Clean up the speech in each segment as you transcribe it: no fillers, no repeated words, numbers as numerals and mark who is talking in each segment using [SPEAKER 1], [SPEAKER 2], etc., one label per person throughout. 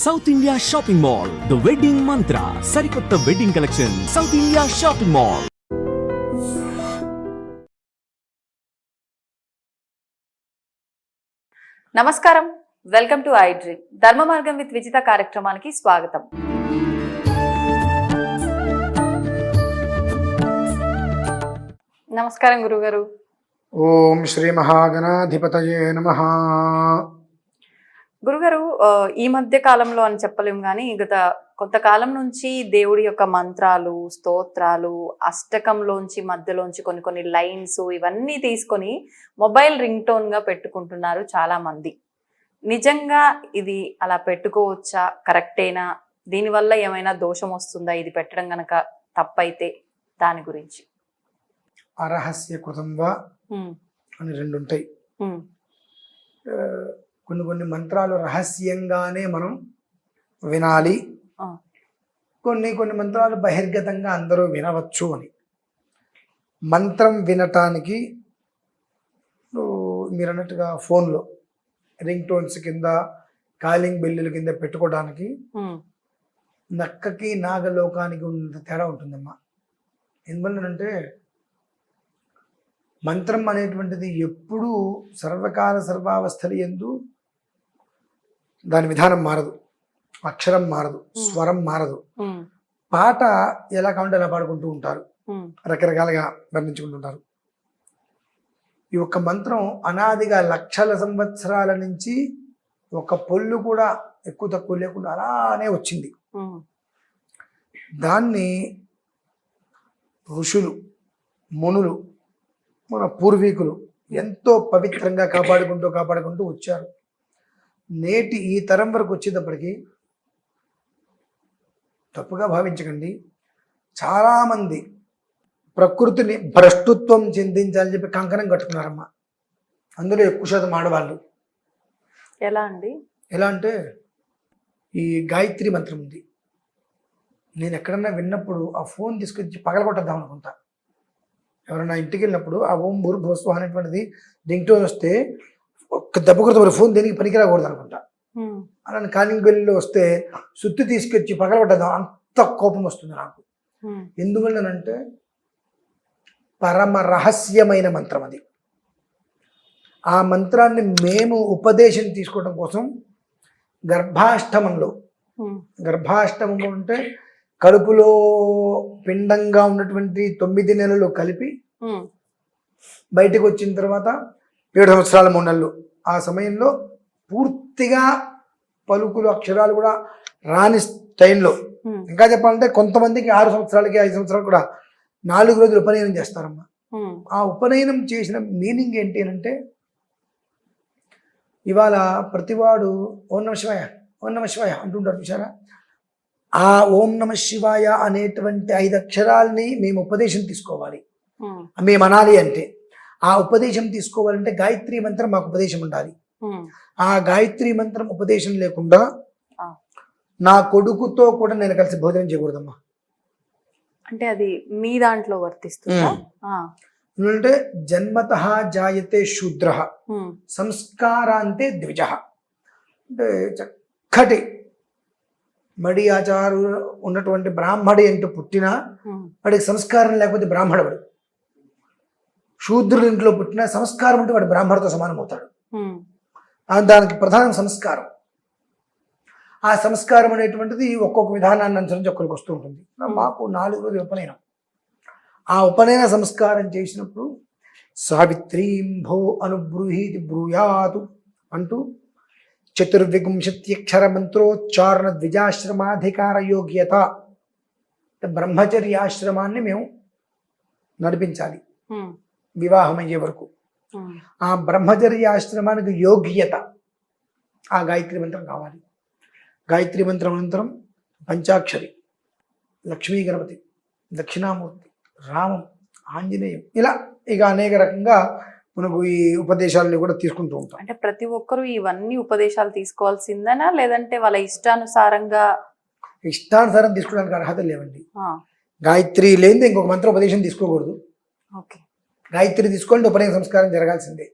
[SPEAKER 1] South India shopping mall, the wedding మంత్ర, సరికొత్త wedding collection, south India shopping mall.
[SPEAKER 2] నమస్కారం, welcome to I dream. ధర్మ మార్గం with Vijitha కార్యక్రమానికి స్వాగతం. నమస్కారం గురుగారు.
[SPEAKER 3] ఓం శ్రీ మహాగణాధిపతయే నమః.
[SPEAKER 2] గురుగారు, ఈ మధ్య కాలంలో అని చెప్పలేము కానీ గత కొంతకాలం నుంచి దేవుడి యొక్క మంత్రాలు, స్తోత్రాలు, అష్టకంలోంచి మధ్యలోంచి కొన్ని లైన్స్ ఇవన్నీ తీసుకొని మొబైల్ రింగ్ టోన్ గా పెట్టుకుంటున్నారు చాలా మంది. నిజంగా ఇది అలా పెట్టుకోవచ్చా? కరెక్టేనా? దీనివల్ల ఏమైనా దోషం వస్తుందా ఇది పెట్టడం గనక తప్పైతే? దాని గురించి.
[SPEAKER 3] అరహస్య కృతం వా అని రెండు ఉంటాయి. కొన్ని మంత్రాలు రహస్యంగానే మనం వినాలి, కొన్ని మంత్రాలు బహిర్గతంగా అందరూ వినవచ్చు అని. మంత్రం వినటానికి మీరు అన్నట్టుగా ఫోన్లో రింగ్ టోన్స్ కింద, కాలింగ్ బెల్లుల కింద పెట్టుకోవడానికి నక్కకి నాగలోకానికి ఉన్నంత తేడా ఉంటుందమ్మా. ఎందువల్లనంటే మంత్రం అనేటువంటిది ఎప్పుడూ సర్వకాల సర్వావస్థలు యందు దాని విధానం మారదు, అక్షరం మారదు, స్వరం మారదు. పాట ఎలా కావాలంటే అలా పాడుకుంటూ ఉంటారు, రకరకాలుగా వర్ణించుకుంటుంటారు. ఈ ఒక్క మంత్రం అనాదిగా లక్షల సంవత్సరాల నుంచి ఒక పొల్లు కూడా ఎక్కువ తక్కువ లేకుండా అలానే వచ్చింది. దాన్ని ఋషులు, మునులు, మన పూర్వీకులు ఎంతో పవిత్రంగా కాపాడుకుంటూ వచ్చారు. నేటి ఈ తరం వరకు వచ్చేటప్పటికి తప్పుగా భావించకండి, చాలామంది ప్రకృతిని భ్రష్టుత్వం చెందించాలని చెప్పి కంకణం కట్టుకున్నారమ్మా. అందులో ఎక్కువ శాతం ఆడవాళ్ళు.
[SPEAKER 2] ఎలా అండి? ఎలా
[SPEAKER 3] అంటే ఈ గాయత్రి మంత్రం ఉంది. నేను ఎక్కడన్నా విన్నప్పుడు ఆ ఫోన్ తీసుకొచ్చి పగలగొట్టద్దాం అనుకుంటా. ఎవరైనా ఇంటికి వెళ్ళినప్పుడు ఆ ఓం భూర్భువస్సుః అనేటువంటిది రింగ్ టోన్ వస్తే ఒక్క దెబ్బ కొడుతుంది, ఫోన్ దేనికి పనికిరాకూడదు అనుకుంటా. అలానే కాలింగ్ బెల్లో వస్తే సుత్తి తీసుకొచ్చి పగలగొట్టద్దాం, అంత కోపం వస్తుంది నాకు. ఎందువల్లనంటే పరమ రహస్యమైన మంత్రం అది. ఆ మంత్రాన్ని మేము ఉపదేశం తీసుకోవడం కోసం గర్భాష్టమంలో అంటే కడుపులో పిండంగా ఉన్నటువంటి 9 నెలలు కలిపి బయటకు వచ్చిన తర్వాత 7 సంవత్సరాల 3 నెలలు, ఆ సమయంలో పూర్తిగా పలుకులు అక్షరాలు కూడా రాని టైంలో, ఇంకా చెప్పాలంటే కొంతమందికి 6 సంవత్సరాలకి 5 సంవత్సరాలు కూడా 4 రోజులు ఉపనయనం చేస్తారమ్మా. ఆ ఉపనయనం చేసిన మీనింగ్ ఏంటి అంటే, ఇవాళ ప్రతివాడు ఓం నమ శివాయ, ఓం నమ శివాయ అంటుంటారు చూసారా. ఆ ఓం నమ శివాయ అనేటువంటి 5 అక్షరాలని మేము ఉపదేశం తీసుకోవాలి. మేము అనాలి అంటే, ఆ ఉపదేశం తీసుకోవాలంటే గాయత్రి మంత్రం మాకు ఉపదేశం ఉండాలి. ఆ గాయత్రి మంత్రం ఉపదేశం లేకుండా నా కొడుకుతో కూడా నేను కలిసి భోజనం చేయకూడదమ్మా.
[SPEAKER 2] అంటే అది మీ దాంట్లో వర్తిస్తుందా?
[SPEAKER 3] ఎందుకంటే జన్మతః జాయతే శూద్రః సంస్కారాంతే ద్విజః. అంటే చక్కటి మడి ఆచారు ఉన్నటువంటి బ్రాహ్మడి అంటూ పుట్టినా వాడికి సంస్కారం లేకపోతే బ్రాహ్మణుడు. శూద్రుడి ఇంట్లో పుట్టిన సంస్కారం అంటే వాడు బ్రాహ్మణుడితో సమానం అవుతాడు. దానికి ప్రధాన సంస్కారం. ఆ సంస్కారం అనేటువంటిది ఒక్కొక్క విధానాన్ని అనుసరించి ఒక్కరికి వస్తూ ఉంటుంది. మాకు 4 రోజులు ఉపనయనం. ఆ ఉపనయన సంస్కారం చేసినప్పుడు సావిత్రీం భో అనుబ్రూహీతి బ్రూయాతు అంటూ చతుర్వింశత్యక్షర మంత్రోచ్చారణ ద్విజాశ్రమాధికార యోగ్యత, బ్రహ్మచర్యాశ్రమాన్ని మేము నడిపించాలి వివాహం అయ్యే వరకు. ఆ బ్రహ్మచర్యాశ్రమానికి యోగ్యత ఆ గాయత్రి మంత్రం కావాలి. గాయత్రి మంత్రం అనంతరం పంచాక్షరి, లక్ష్మీ గణపతి, దక్షిణామూర్తి, రామం, ఆంజనేయం, ఇలా ఇక అనేక రకంగా మనకు ఈ ఉపదేశాలను కూడా తీసుకుంటూ ఉంటాం.
[SPEAKER 2] అంటే ప్రతి ఒక్కరూ ఇవన్నీ ఉపదేశాలు తీసుకోవాల్సిందేనా, లేదంటే వాళ్ళ ఇష్టానుసారం
[SPEAKER 3] తీసుకోవడానికి అర్హత లేవండి. గాయత్రి లేనిదే ఇంకొక మంత్ర ఉపదేశం తీసుకోకూడదు. గాయత్రి తీసుకోవాలంటే ఉపనయన సంస్కారం జరగాల్సిందే.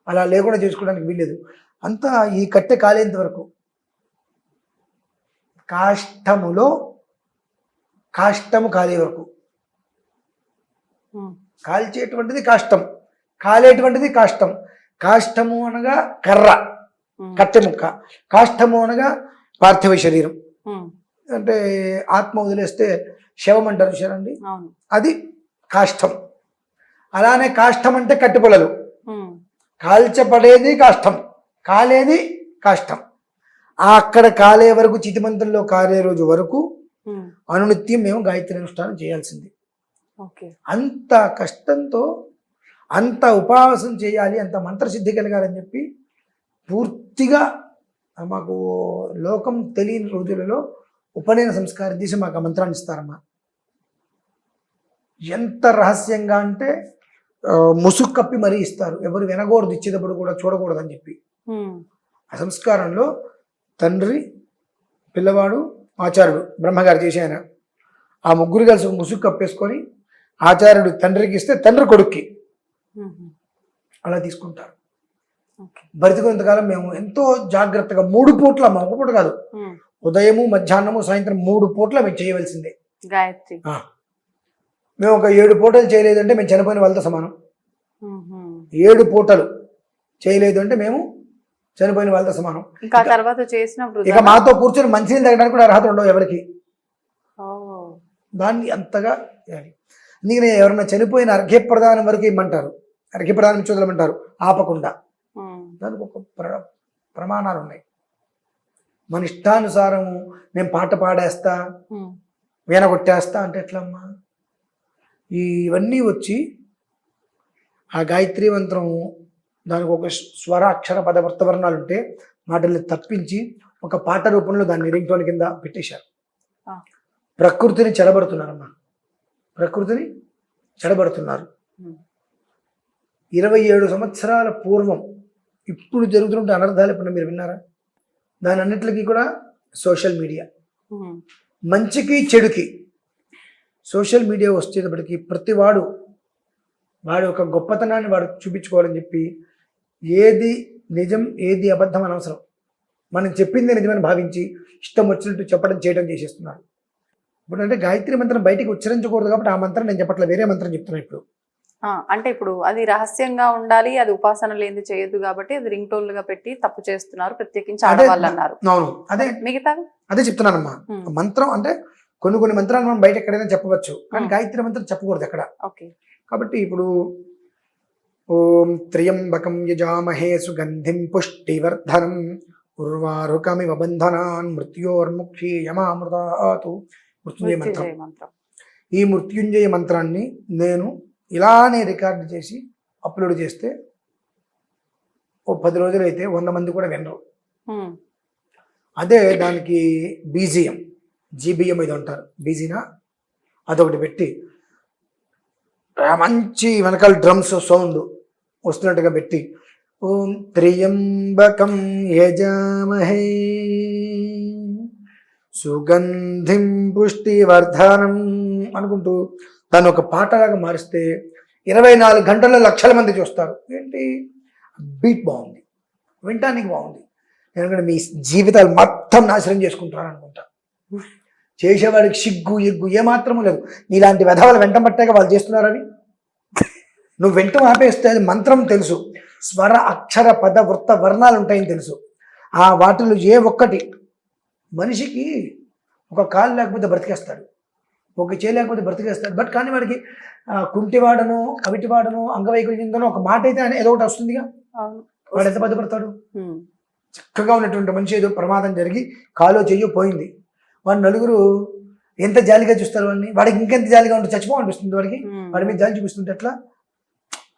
[SPEAKER 3] అలా లేకుండా చేసుకోవడానికి వీల్లేదు. అంతా ఈ కట్టె కాలేంత వరకు కాష్టములో కాష్టము కాలే వరకు, కాల్చేటువంటిది కాష్టం, కాలేటువంటిది కాష్టం. కాష్టము అనగా కర్ర, కట్టె ముక్క, కాష్టము అనగా పార్థివ శరీరం, అంటే ఆత్మ వదిలేస్తే శవం అంటారు చూసారండి, అది కాష్టం. అలానే కాష్టం అంటే కట్టె పొలలు, కాల్చబడేది కాష్టం, కాలేది కాష్టం. అక్కడ కాలే వరకు, చితిమంతంలో కాలే రోజు వరకు అనునిత్యం మేము గాయత్రి అనుష్ఠానం చేయాల్సింది. అంత కష్టంతో అంత ఉపవాసం చేయాలి, అంత మంత్రసిద్ధి కలగాలని చెప్పి పూర్తిగా మాకు లోకం తెలియని రోజులలో ఉపనయన సంస్కారం తీసి మాకు ఆ మంత్రాన్ని ఇస్తారమ్మా. ఎంత రహస్యంగా అంటే ముసుగు కప్పి మరీ ఇస్తారు, ఎవరు వినకూడదు, ఇచ్చేటప్పుడు కూడా చూడకూడదు అని చెప్పి. ఆ సంస్కారంలో తండ్రి, పిల్లవాడు, ఆచార్యుడు, బ్రహ్మగారు చేసి ఆయన ఆ ముగ్గురు కలిసి ముసుగు కప్పేసుకొని ఆచార్యుడు తండ్రికి ఇస్తే తండ్రి కొడుక్కి అలా తీసుకుంటారు. బ్రతికున్నంతకాలం మేము ఎంతో జాగ్రత్తగా 3 పూట్ల, మా ఒక పూట కాదు, ఉదయము మధ్యాహ్నము సాయంత్రం 3 పూట్ల మేము చేయవలసిందే
[SPEAKER 2] గాయత్రి.
[SPEAKER 3] మేము ఒక 7 పూటలు చేయలేదంటే మేము చనిపోయిన వాళ్ళతో సమానం. 7 పూటలు చేయలేదు అంటే మేము చనిపోయిన వాళ్ళతో సమానం. ఇక మాతో కూర్చొని మంచినీళ్ళు తాగడానికి కూడా అర్హత ఉండవు ఎవరికి. దాన్ని అంతగా అందుకనే ఎవరన్నా చనిపోయిన అర్ఘ్యప్రదానం వరకు ఇమ్మంటారు, అర్ఘ్యప్రదానం చూడమంటారు ఆపకుండా. దానికి ఒక ప్రమాణాలు ఉన్నాయి. మన ఇష్టానుసారము నేను పాట పాడేస్తా, వీణ కొట్టేస్తా అంటే ఎట్లమ్మా? ఇవన్నీ వచ్చి ఆ గాయత్రి మంత్రం దానికి ఒక స్వర అక్షర పద వృత్తవర్ణాలు ఉంటే వాటిని తప్పించి ఒక పాట రూపంలో దాన్ని రింగ్ టోన్ కింద పెట్టేశారు. ప్రకృతిని చెడబడుతున్నారమ్మా, ప్రకృతిని చెడబడుతున్నారు. 27 సంవత్సరాల పూర్వం ఇప్పుడు జరుగుతుంటే అనర్థాలు ఎప్పుడు మీరు విన్నారా? దాని అన్నిటికీ కూడా సోషల్ మీడియా, మంచికి చెడుకి సోషల్ మీడియా వచ్చేటప్పటికి ప్రతి వాడు వాడి ఒక గొప్పతనాన్ని వాడు చూపించుకోవాలని చెప్పి ఏది నిజం ఏది అబద్ధం అనవసరం, మనం చెప్పింది నిజమని భావించి ఇష్టం వచ్చినట్టు చెప్పడం చేయడం చేసేస్తున్నారు. ఇప్పుడు అంటే గాయత్రి మంత్రం బయటికి ఉచ్చరించకూడదు కాబట్టి ఆ మంత్రం నేను చెప్పట్లేదు, వేరే మంత్రం చెప్తున్నా. ఇప్పుడు
[SPEAKER 2] అంటే ఇప్పుడు అది రహస్యంగా ఉండాలి, అది ఉపాసన లేని చేయొద్దు కాబట్టి అది రింగ్ టోన్లుగా పెట్టి తప్పు చేస్తున్నారు, ప్రత్యేకించి ఆడవాళ్ళు అన్నారు.
[SPEAKER 3] అవును, అదే మిగతా అదే చెప్తున్నానమ్మా. మంత్రం అంటే కొన్ని మంత్రాలు మనం బయట ఎక్కడైనా చెప్పవచ్చు, కానీ గాయత్రి మంత్రం చెప్పకూడదు ఎక్కడ. కాబట్టి ఇప్పుడు ఓం త్ర్యంబకం యజామహే సుగంధిం పుష్టివర్ధనం ఉర్వారుకమివ బంధనాన్ మృత్యోర్ముక్షీయమామృతాతు. మృత్యుంజయ మంత్రం. ఈ మృత్యుంజయ మంత్రాన్ని నేను ఇలానే రికార్డు చేసి అప్లోడ్ చేస్తే ఓ 10 రోజులు అయితే 100 మంది కూడా వినరు. అదే దానికి బీజిఎం, జీబిఎం ఇది అంటారు, బీజినా అదొకటి పెట్టి మంచి వెనకాల డ్రమ్స్ సౌండ్ వస్తున్నట్టుగా పెట్టి ఓం త్ర్యంబకం యజామహే సుగంధిం పుష్టివర్ధనం అనుకుంటూ దాన్ని ఒక పాటలాగా మారిస్తే 24 గంటల్లో లక్షల మంది చూస్తారు. ఏంటి బీట్ బాగుంది, వినటానికి బాగుంది, ఎందుకంటే మీ జీవితాలు మొత్తం నాశనం చేసుకుంటారు అనుకుంటా. చేసేవాడికి సిగ్గు ఎగ్గు ఏమాత్రము లేదు. నీలాంటి వెధవలు వెంట పట్టాక వాళ్ళు చేస్తున్నారని నువ్వు వెంట ఆపేస్తే అది మంత్రం తెలుసు, స్వర అక్షర పద వృత్త వర్ణాలు ఉంటాయని తెలుసు. ఆ వాటిలో ఏ ఒక్కటి మనిషికి ఒక కాలు లేకపోతే బ్రతికేస్తాడు, ఒక చేయి లేకపోతే బ్రతికేస్తాడు. బట్ కానీ వాడికి కుంటివాడను అవిటివాడను అంగవైకల్యంతోనో ఒక మాట అయితే ఏదో ఒకటి వస్తుందిగా, వాడు ఎంత బాధపడతాడు? చక్కగా ఉన్నటువంటి మనిషి ఏదో ప్రమాదం జరిగి కాలో చెయ్యో పోయింది, వాడు నలుగురు ఎంత జాలిగా చూస్తారు వాడిని, వాడికి ఇంకెంత జాలిగా ఉంటే చచ్చిపోవనిపిస్తుంది వాడికి, వాడి మీద జాలి చూపిస్తుంటే ఎట్లా?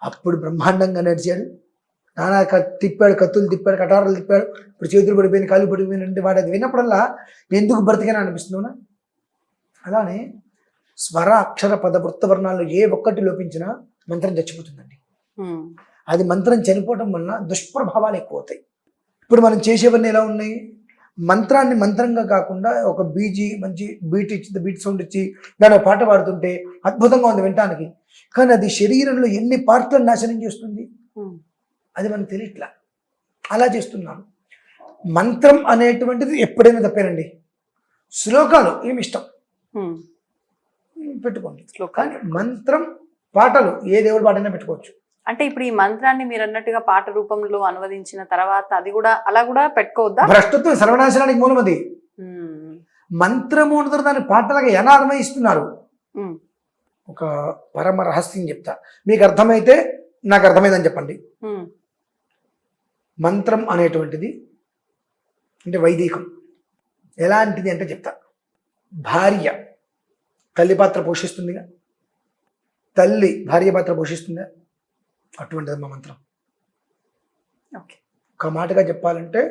[SPEAKER 3] అప్పుడు బ్రహ్మాండంగా నడిచాడు, నానా తిప్పాడు, కత్తులు తిప్పాడు, కటారాలు తిప్పాడు, ఇప్పుడు చేతులు పడిపోయింది, కాళ్ళు పడిపోయింది అంటే వాడు అది విన్నప్పుడల్లా ఎందుకు బ్రతికని అనిపిస్తుందా? అలానే స్వర అక్షర పద వృత్తవర్ణాల్లో ఏ ఒక్కటి లోపించినా మంత్రం చచ్చిపోతుందండి. అది మంత్రం చనిపోవటం వలన దుష్ప్రభావాలు ఎక్కువ అవుతాయి. ఇప్పుడు మనం చేసేవన్నీ ఎలా ఉన్నాయి? మంత్రాన్ని మంత్రంగా కాకుండా ఒక మంచి బీట్ ఇచ్చి బీట్ సౌండ్ ఇచ్చి దాని ఒక పాట పాడుతుంటే అద్భుతంగా ఉంది వినటానికి, కానీ అది శరీరంలో ఎన్ని పార్ట్లను నాశనం చేస్తుంది అది మనకు తెలియట్లా. అలా చేస్తున్నాను. మంత్రం అనేటువంటిది ఎప్పుడైనా తప్పేనండి. శ్లోకాలు ఏమి ఇష్టం
[SPEAKER 2] ఉమ్.
[SPEAKER 3] పెట్టుకోండి.
[SPEAKER 2] శ్లోకాలు
[SPEAKER 3] కానీ మంత్రం పాటలు ఏ దేవుడి పాటైనా పెట్టుకోవచ్చు.
[SPEAKER 2] అంటే ఇప్పుడు ఈ మంత్రాన్ని మీరు అన్నట్టుగా పాట రూపంలో అనువదించిన తర్వాత అది కూడా అలా కూడా పెట్టుకోవద్దా?
[SPEAKER 3] భ్రష్టత్వం సర్వనాశనానికి మూలం అది.
[SPEAKER 2] ఉమ్.
[SPEAKER 3] మంత్రము అంటారు దాన్ని పాటలుగా ఎలా అన్వయిస్తున్నారు.
[SPEAKER 2] ఉమ్.
[SPEAKER 3] ఒక పరమ రహస్యం చెప్తా, మీకు అర్థమైతే నాకు అర్థమైందని చెప్పండి.
[SPEAKER 2] ఉమ్.
[SPEAKER 3] మంత్రం అనేటువంటిది అంటే వైదికం ఎలాంటిది అంటే చెప్తా. భార్య తల్లి పాత్ర పోషిస్తుందిగా, తల్లి భార్య పాత్ర పోషిస్తుందా, అటువంటిది మా మంత్రం.
[SPEAKER 2] ఓకే.
[SPEAKER 3] ఒక మాటగా చెప్పాలంటే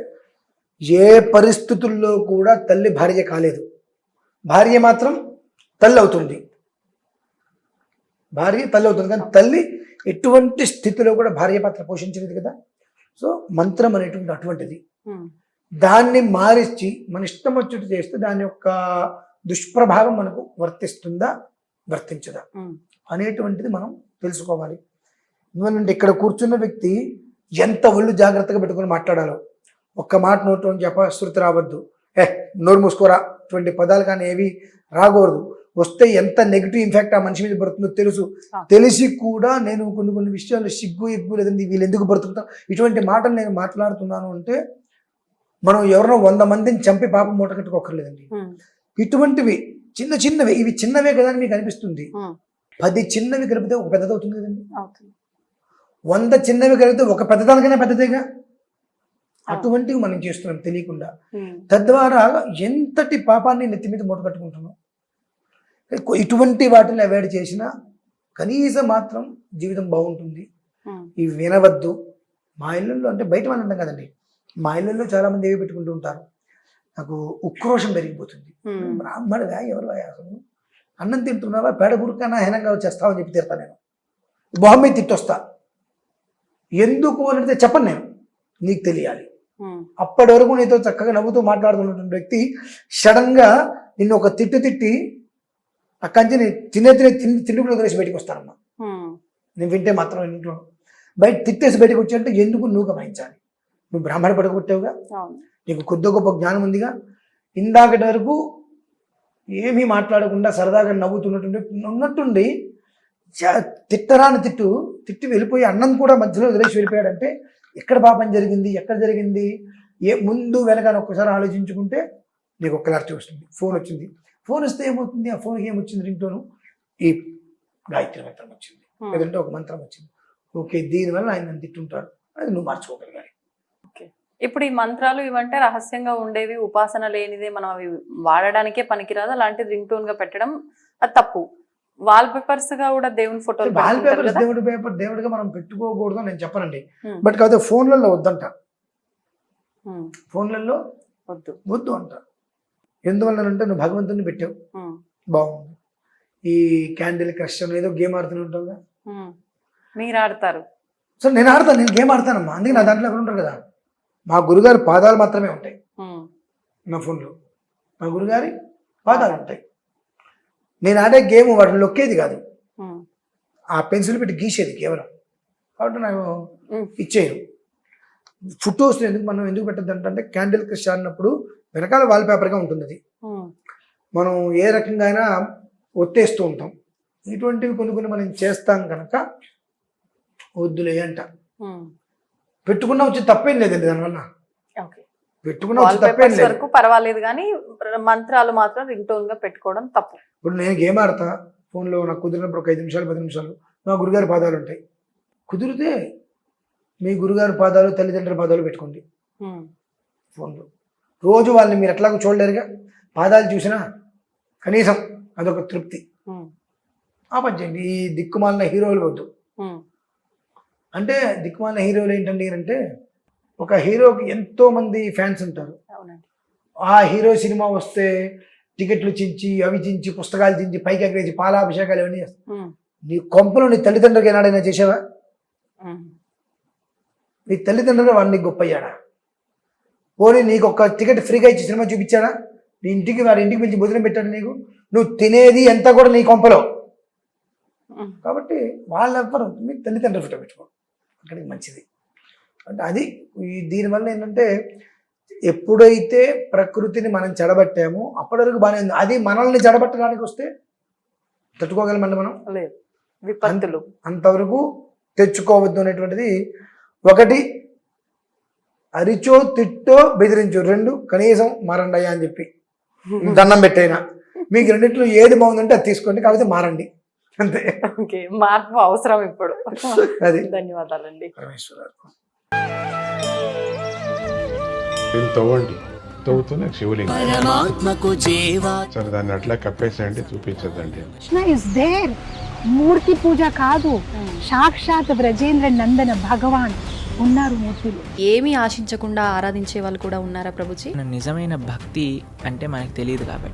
[SPEAKER 3] ఏ పరిస్థితుల్లో కూడా తల్లి భార్య కాలేదు, భార్య మాత్రం తల్లి అవుతుంది. భార్య తల్లి అవుతుంది కానీ తల్లి ఎటువంటి స్థితిలో కూడా భార్య పాత్ర పోషించలేదు కదా. సో మంత్రం అనేటువంటి అటువంటిది.
[SPEAKER 2] ఉమ్.
[SPEAKER 3] దాన్ని మారించి మన ఇష్టం వచ్చేట్టు చేస్తే దాని యొక్క దుష్ప్రభావం మనకు వర్తిస్తుందా వర్తించదా
[SPEAKER 2] ఉమ్.
[SPEAKER 3] అనేటువంటిది మనం తెలుసుకోవాలి. ఎందుకంటే ఇక్కడ కూర్చున్న వ్యక్తి ఎంత ఒళ్ళు జాగ్రత్తగా పెట్టుకుని మాట్లాడాలో. ఒక్క మాట నోట్లో అపశృతి రావద్దు, నోరు మూసుకోరా, 20 పదాలు కానీ ఏవి రాకూడదు. వస్తే ఎంత నెగిటివ్ ఇంపాక్ట్ ఆ మనిషి మీద పడుతుందో తెలుసు. తెలిసి కూడా నేను కొన్ని విషయాలు సిగ్గు ఎగ్గు లేదండి వీళ్ళు ఎందుకు బ్రతుకుతాం ఇటువంటి మాటలు నేను మాట్లాడుతున్నాను అంటే మనం ఎవరినో 100 మందిని చంపి పాపం మూట కట్టుకోకర్లేదండి. ఇటువంటివి చిన్నవి, ఇవి చిన్నవే కదా అని మీకు అనిపిస్తుంది. 10 చిన్నవి కలిపితే ఒక పెద్దది అవుతుంది కదండి. 100 చిన్నవి కలిపితే ఒక పెద్దదానికైనా పెద్దదేగా. అటువంటివి మనం చేస్తున్నాం తెలియకుండా. తద్వారా ఎంతటి పాపాన్ని నెత్తి మీద మూట కట్టుకుంటున్నాం. ఇటువంటి వాటిని అవాయిడ్ చేసినా కనీసం మాత్రం జీవితం బాగుంటుంది. ఇవి వినవద్దు. మా ఇళ్ళల్లో అంటే బయట వాళ్ళు ఉంటాం కదండి, మా ఇళ్ళల్లో చాలా మంది ఏవి పెట్టుకుంటూ ఉంటారు. నాకు ఉక్రోషం పెరిగిపోతుంది. బ్రాహ్మణుడా ఎవరు అసలు, అన్నం తింటున్నావా, పేడ గురికన్నా హీనంగా వచ్చేస్తావు అని చెప్పి తిడతా నేను. మొహం మీద తిట్టొస్తా. ఎందుకు అంటే చెప్పను నేను, నీకు తెలియాలి. అప్పటి వరకు నీతో చక్కగా నవ్వుతూ మాట్లాడుతున్నటువంటి వ్యక్తి సడన్ గా నిన్ను ఒక తిట్టి అక్కడి నుంచి తిండి వదిలేసి బయటకు వస్తానమ్మా. నేను వింటే మాత్రం ఇంట్లో బయట తిట్టేసి బయటకు వచ్చాయంటే ఎందుకు నువ్వు గమనించాలి. నువ్వు బ్రాహ్మణ పడగొట్టావుగా, నీకు కొద్ది గొప్ప జ్ఞానం ఉందిగా. ఇందాకటి వరకు ఏమీ మాట్లాడకుండా సరదాగా ఉన్నట్టుండి తిట్టరాని తిట్టి వెళ్ళిపోయి అన్నం కూడా మధ్యలో వదిలేసి వెళ్ళిపోయాడంటే ఎక్కడ పాపం జరిగింది, ఎక్కడ జరిగింది, ముందు వెనకాల ఒక్కసారి ఆలోచించుకుంటే నీకు ఒక క్లారిటీ వస్తుంది. ఫోన్ వచ్చింది, ఫోన్ వస్తే ఏమవుతుంది, ఆ ఫోన్కి ఏమొచ్చింది, రింగ్టోను ఈ గాయత్రి మంత్రం వచ్చింది, లేదంటే ఒక మంత్రం వచ్చింది. ఓకే, దీనివల్ల ఆయన నన్ను తిట్టుంటాడు, అది నువ్వు మార్చుకోగలగాలి.
[SPEAKER 2] ఇప్పుడు ఈ మంత్రాలు ఇవంటే రహస్యంగా ఉండేవి, ఉపాసన లేనిదే మనం అవి వాడడానికే పనికిరాదు. అలాంటిది రింగ్ టోన్ గా పెట్టడం అది తప్పు. వాల్ పేపర్స్ గా కూడా దేవుని ఫోటోలు,
[SPEAKER 3] వాల్ పేపర్స్ దేవుడిగా మనం పెట్టుకోకూడదు నేను చెప్పనండి. బట్ కాదు ఫోన్లలో వద్దంట, ఫోన్లలో వద్దు అంట. ఎందువల్లనంటే నువ్వు భగవంతుని పెట్టావు, బాగుంది. ఈ క్యాండిల్ క్రష్ ఏదో గేమ్ ఆడుతూనే ఉంటావుగా.
[SPEAKER 2] మీరు ఆడతారు?
[SPEAKER 3] సో నేను ఆడతాను, నేను గేమ్ ఆడతానమ్మా. అందుకే నా దాంట్లో ఎవరు ఉంటారు కదా, మా గురుగారి పాదాలు మాత్రమే ఉంటాయి నా ఫోన్లో. మా గురుగారి పాదాలు ఉంటాయి. నేను ఆడే గేమ్ వాటిని నొక్కేది కాదు, ఆ పెన్సిల్ పెట్టి గీసేది కేవలం. కాబట్టి నాకు ఇచ్చేయరు. ఫొటోస్ మనం ఎందుకు పెట్టద్దు అంటే క్యాండిల్ క్రష్ ఆడినప్పుడు వెనకాల వాల్ పేపర్గా ఉంటుంది. అది మనం ఏ రకంగా అయినా ఒత్తేస్తూ ఉంటాం. ఇటువంటివి కొన్ని మనం చేస్తాం కనుక వద్దులే అంట. పెట్టుకున్నా వచ్చి తప్పేం లేదండి దానివల్ల. పెట్టుకున్నా వచ్చి తప్పేం లేదు,
[SPEAKER 2] పర్వాలేదు. కానీ మంత్రాలు మాత్రం రింగ్ టోన్ గా పెట్టుకోవడం తప్పు.
[SPEAKER 3] ఇప్పుడు నేను గేమ్ ఆడతా ఫోన్లో, నాకు కుదిరినప్పుడు ఒక 5 నిమిషాలు 10 నిమిషాలు మా గురుగారి పాదాలు ఉంటాయి. కుదిరితే మీ గురుగారి పాదాలు, తల్లిదండ్రుల పాదాలు పెట్టుకోండి ఫోన్లో. రోజు వాళ్ళని మీరు ఎట్లాగో చూడలేరుగా, పాదాలు చూసినా కనీసం అదొక తృప్తి. ఆ పని చేయండి. ఈ దిక్కుమాలిన హీరోలు వద్దు. అంటే దిక్కుమాలిన హీరోలు ఏంటండి అంటే, ఒక హీరోకి ఎంతో మంది ఫ్యాన్స్ ఉంటారు. ఆ హీరో సినిమా వస్తే టికెట్లు చించి, అవి చించి, పుస్తకాలు చించి, పైకి ఎగరేసి పాలాభిషేకాలు ఇవన్నీ చేస్తాయి. నీ కొంపలో నీ తల్లిదండ్రులకి ఏనాడైనా చేసావా? నీ తల్లిదండ్రులు వాడిని గొప్ప అయ్యాడా? పోనీ నీకు ఒక టికెట్ ఫ్రీగా ఇచ్చి సినిమా చూపించాడా? నీ ఇంటికి వాడి ఇంటికి పిలిచి భోజనం పెట్టాడు నీకు? నువ్వు తినేది ఎంత కూడా నీ కొంపలో. కాబట్టి వాళ్ళెవ్వరు మీ తల్లిదండ్రులు ఫోటో పెట్టుకో, అక్కడికి మంచిది. అంటే అది దీనివల్ల ఏంటంటే ఎప్పుడైతే ప్రకృతిని మనం చెడబట్టామో అప్పటి వరకు బాగానే ఉంది. అది మనల్ని చెడబట్టడానికి వస్తే తట్టుకోగలమండి మనం?
[SPEAKER 2] లేదు, విపత్తులు.
[SPEAKER 3] అంతవరకు తెచ్చుకోవద్దు అనేటువంటిది ఒకటి. అరిచో తిట్టో బెదిరించో రెండు కనీసం మారండి అని చెప్పి దండం పెట్టైనా మీకు రెండిట్లో ఏది బాగుందంటే అది తీసుకోండి, కాకపోతే మారండి అంతే.
[SPEAKER 2] ఓకే, మార్పు అవసరం ఇప్పుడు.
[SPEAKER 3] అది.
[SPEAKER 2] ధన్యవాదాలండి.
[SPEAKER 3] పరమేశ్వర.
[SPEAKER 4] దీన్ని తవ్వండి, తవ్వుతూనే శివలింగం.
[SPEAKER 5] పరమాత్మకు జీవా
[SPEAKER 4] సరే దాన్ని అట్లా కప్పేసేయండి, చూపించదండి.
[SPEAKER 6] Krishna is there. మూర్తి పూజ కాదు, సాక్షాత్ బ్రజేంద్ర నందన భగవాన్ ఉన్నారు మూర్తిలో.
[SPEAKER 7] ఏమీ ఆశించకుండా ఆరాధించే వాళ్ళు కూడా ఉన్నారా ప్రభుజీ?
[SPEAKER 5] నిజమైన భక్తి అంటే మనకు తెలియదు కాబట్టి